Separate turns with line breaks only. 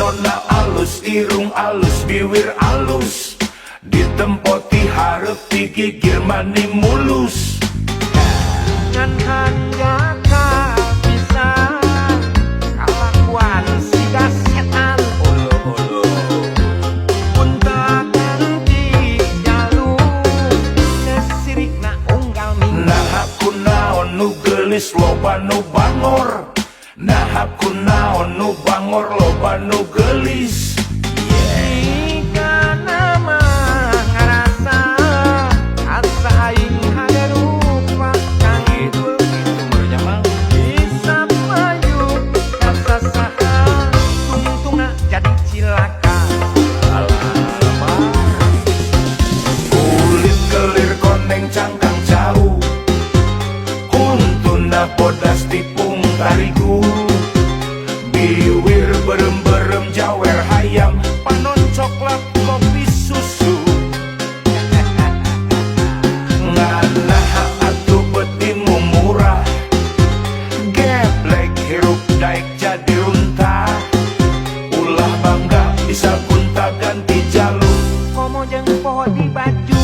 nona alus, irung alus, bibir alus, ditempoti hareup digigir mani mulus.
Ngan hanjaka bisa kalakuan siga setan ulu-ulu punta ganti jalur nesirikna unggal minggu.
Nah aku naon nu geulis loba nu bangor, nah aku naon nu bangor loba nu geulis.
Jika nama ngarasa asa aing hagerupa kang itu bisa maju rasa saha tungtunga jadi cilaka.
Kulit kelir koneng cangkang jauh, untuna bodas tipung tarigu, biwir berem-berem jawer hayam, panon coklat kopi susu. Nganaha atuh betimu murah, geblek hirup daek jadi runtah, ulah bangga bisa gunta ganti jalur.
Komo jeung poho di baju.